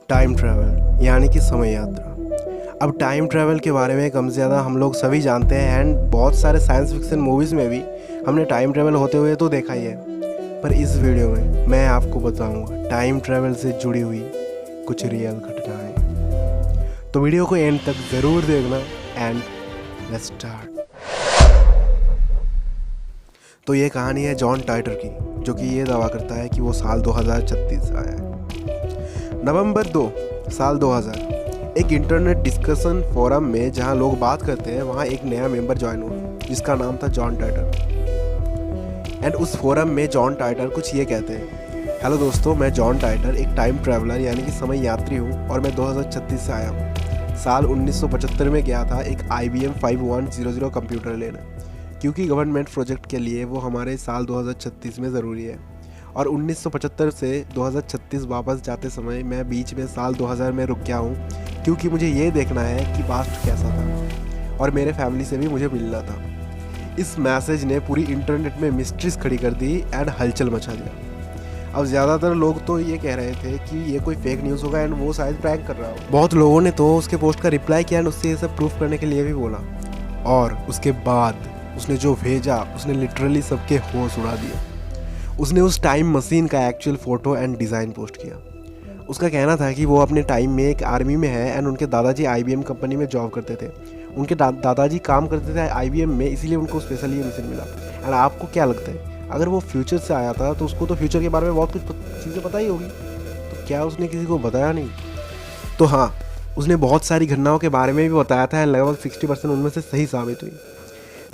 Time travel यानी कि समय यात्रा। अब टाइम ट्रैवल के बारे में कम से ज़्यादा हम लोग सभी जानते हैं एंड बहुत सारे साइंस फिक्शन मूवीज़ में भी हमने टाइम ट्रैवल होते हुए तो देखा ही है। पर इस वीडियो में मैं आपको बताऊंगा टाइम ट्रैवल से जुड़ी हुई कुछ रियल घटनाएं। तो वीडियो को एंड तक ज़रूर देखना एंड लेट्स स्टार्ट। तो ये कहानी है जॉन टाइटर की, जो कि ये दावा करता है कि वो साल 2036 से आया है। नवंबर 2 साल 2000 एक इंटरनेट डिस्कशन फोरम में जहां लोग बात करते हैं वहां एक नया मेंबर ज्वाइन हुआ जिसका नाम था जॉन टाइटर। एंड उस फोरम में जॉन टाइटर कुछ ये कहते हैं, हेलो दोस्तों, मैं जॉन टाइटर एक टाइम ट्रैवलर यानी कि समय यात्री हूँ और मैं 2036 से आया हूँ। साल 1975 में गया था एक IBM 5100 कंप्यूटर लेने, क्योंकि गवर्नमेंट प्रोजेक्ट के लिए वो हमारे साल 2036 में ज़रूरी है। और 1975 से 2036 वापस जाते समय मैं बीच में साल 2000 में रुक गया हूँ, क्योंकि मुझे ये देखना है कि पास्ट कैसा था और मेरे फैमिली से भी मुझे मिलना था। इस मैसेज ने पूरी इंटरनेट में मिस्ट्रीज खड़ी कर दी एंड हलचल मचा दिया। अब ज़्यादातर लोग तो ये कह रहे थे कि ये कोई फेक न्यूज़ होगा एंड वो शायद प्रैंक कर रहा हो। बहुत लोगों ने तो उसके पोस्ट का रिप्लाई किया एंड उससे ये सब प्रूफ करने के लिए भी बोला। और उसके बाद उसने जो भेजा उसने लिटरली सबके होश उड़ा दिए। उसने उस टाइम मशीन का actual photo and design post किया। उसका कहना था कि वो अपने टाइम में एक आर्मी में है एंड उनके दादाजी IBM कंपनी में जॉब करते थे। उनके दादाजी काम करते थे IBM में, इसीलिए उनको स्पेशली ये मशीन मिला। एंड आपको क्या लगता है, अगर वो फ्यूचर से आया था तो उसको तो फ्यूचर के बारे में बहुत कुछ चीज़ें पता ही होगी, तो क्या उसने किसी को बताया नहीं? तो हाँ, उसने बहुत सारी घटनाओं के बारे में भी बताया था एंड लगभग 60% उनमें से सही साबित हुई।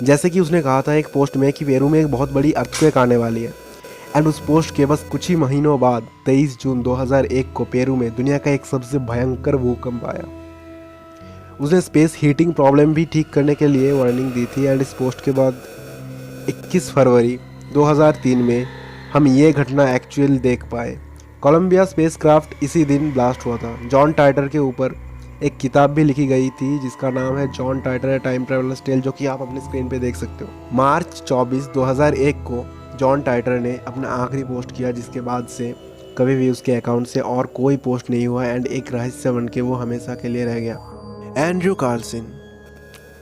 जैसे कि उसने कहा था एक पोस्ट में कि पेरू में एक बहुत बड़ी अर्थक्वेक आने वाली है। एंड उस पोस्ट के बस कुछ ही महीनों बाद 23 जून 2001 को पेरू में दुनिया का एक सबसे भयंकर भूकंप आया। उसने स्पेस हीटिंग प्रॉब्लम भी ठीक करने के लिए वार्निंग दी थी। एंड इस पोस्ट के बाद 21 फरवरी 2003 में हम ये घटना एक्चुअल देख पाए। कोलंबिया स्पेसक्राफ्ट इसी दिन ब्लास्ट हुआ था। जॉन टाइटर के ऊपर एक किताब भी लिखी गई थी जिसका नाम है जॉन टाइटर टाइम ट्रैवलर्स टेल, जो कि आप अपने स्क्रीन पे देख सकते हो। मार्च 24 2001 को जॉन टाइटर ने अपना आखिरी पोस्ट किया, जिसके बाद से कभी भी उसके अकाउंट से और कोई पोस्ट नहीं हुआ एंड एक रहस्य बन के वो हमेशा के लिए रह गया। Andrew Carlson.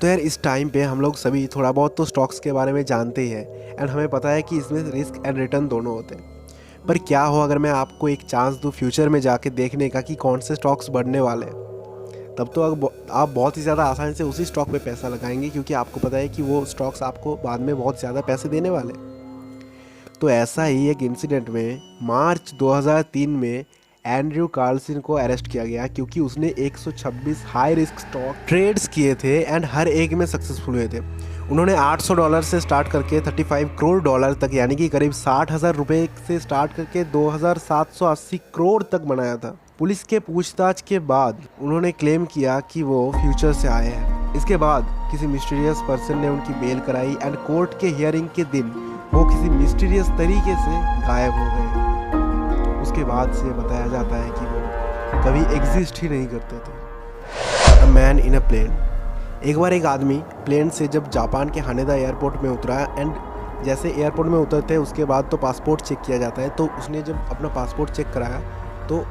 तो यार इस टाइम पे हम लोग सभी थोड़ा बहुत तो स्टॉक्स के बारे में जानते ही हैं एंड हमें पता है कि इसमें रिस्क एंड रिटर्न दोनों होते हैं। पर क्या हो अगर मैं आपको एक चांस दूँ फ्यूचर में जाके देखने का कि कौन से स्टॉक्स बढ़ने वाले हैं, तब तो आप बहुत ही ज़्यादा आसानी से उसी स्टॉक पे पैसा लगाएंगे, क्योंकि आपको पता है कि वो स्टॉक्स आपको बाद में बहुत ज़्यादा पैसे देने वाले। तो ऐसा ही एक इंसिडेंट में मार्च 2003 में एंड्रयू कार्लसन को अरेस्ट किया गया, क्योंकि उसने 126 हाई रिस्क स्टॉक ट्रेड्स किए थे एंड हर एक में सक्सेसफुल हुए थे। उन्होंने $800 से स्टार्ट करके $35 करोड़ तक, यानी कि करीब 60,000 रुपये से स्टार्ट करके 2,780 करोड़ तक बनाया था। पुलिस के पूछताछ के बाद उन्होंने क्लेम किया कि वो फ्यूचर से आए हैं। इसके बाद किसी मिस्टीरियस पर्सन ने उनकी बेल कराई एंड कोर्ट के हियरिंग के दिन वो किसी मिस्टीरियस तरीके से गायब हो गए। उसके बाद से बताया जाता है कि वो कभी एग्जिस्ट ही नहीं करते थे। A man in a plane. एक बार एक आदमी प्लेन से जब जापान के हानेदा एयरपोर्ट में उतरा एंड जैसे एयरपोर्ट में उतरते हैं उसके बाद तो पासपोर्ट चेक किया जाता है। तो उसने जब अपना पासपोर्ट चेक कराया तो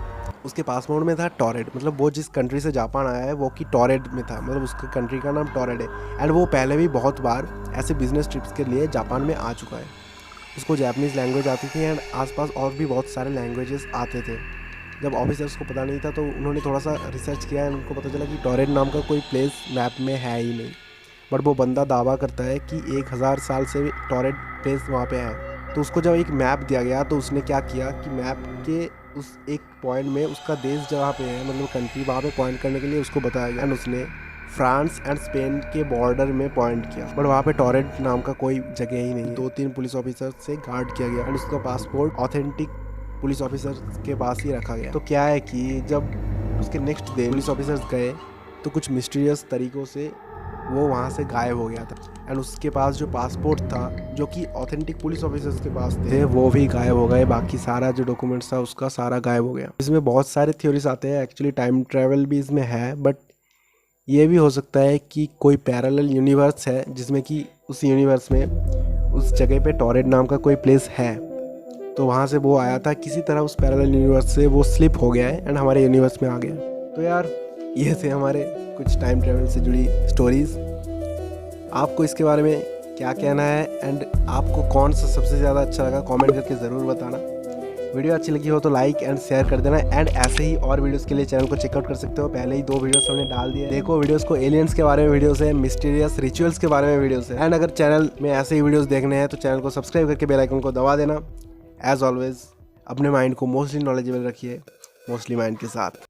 उसके पासपोर्ट में था टॉरेड, मतलब वो जिस कंट्री से जापान आया है वो की टॉरेड में था, मतलब उसके कंट्री का नाम टॉरेड है। एंड वो पहले भी बहुत बार ऐसे बिजनेस ट्रिप्स के लिए जापान में आ चुका है। उसको जापानीज़ लैंग्वेज आती थी एंड आसपास और भी बहुत सारे लैंग्वेजेस आते थे। जब ऑफिसर्स को पता नहीं था तो उन्होंने थोड़ा सा रिसर्च किया एंड उनको पता चला कि टॉरेड नाम का कोई प्लेस मैप में है ही नहीं। बट वो बंदा दावा करता है कि 1000 साल से टॉरेड प्लेस वहाँ पे है। तो उसको जब एक मैप दिया गया तो उसने क्या किया कि मैप के उस एक पॉइंट में उसका देश जहाँ पे है, मतलब कंट्री, वहाँ पे पॉइंट करने के लिए उसको बताया गया एंड उसने फ्रांस एंड स्पेन के बॉर्डर में पॉइंट किया। बट वहाँ पे टॉरेड नाम का कोई जगह ही नहीं है। 2-3 पुलिस ऑफिसर से गार्ड किया गया एंड उसका पासपोर्ट ऑथेंटिक पुलिस ऑफिसर के पास ही रखा गया। तो क्या है कि जब उसके नेक्स्ट डे पुलिस ऑफिसर्स गए तो कुछ मिस्टीरियस तरीक़ों से वो वहाँ से गायब हो गया था एंड उसके पास जो पासपोर्ट था, जो कि ऑथेंटिक पुलिस ऑफिसर्स के पास थे, वो भी गायब हो गए। बाकी सारा जो डॉक्यूमेंट्स था उसका सारा गायब हो गया। इसमें बहुत सारे थ्योरीज आते हैं, एक्चुअली टाइम ट्रैवल भी इसमें है, बट ये भी हो सकता है कि कोई पैरेलल यूनिवर्स है जिसमें कि उस यूनिवर्स में उस जगह पे टॉरेड नाम का कोई प्लेस है तो वहाँ से वो आया था, किसी तरह उस पैरेलल यूनिवर्स से वो स्लिप हो गया है एंड हमारे यूनिवर्स में आ गया। तो यार ये थे हमारे कुछ टाइम ट्रैवल से जुड़ी स्टोरीज़। आपको इसके बारे में क्या कहना है एंड आपको कौन सा सबसे ज़्यादा अच्छा लगा, कमेंट करके ज़रूर बताना। वीडियो अच्छी लगी हो तो लाइक एंड शेयर कर देना एंड ऐसे ही और वीडियोस के लिए चैनल को चेकआउट कर सकते हो। पहले ही 2 वीडियोस हमने डाल दिए, देखो वीडियोस को। एलियंस के बारे में वीडियोस है, मिस्टीरियस रिचुअल्स के बारे में वीडियोस है। एंड अगर चैनल में ऐसे ही वीडियोस देखने हैं तो चैनल को सब्सक्राइब करके बेल आइकन को दबा देना। एज ऑलवेज अपने माइंड को मोस्टली नॉलेजेबल रखिए, मोस्टली माइंड के साथ।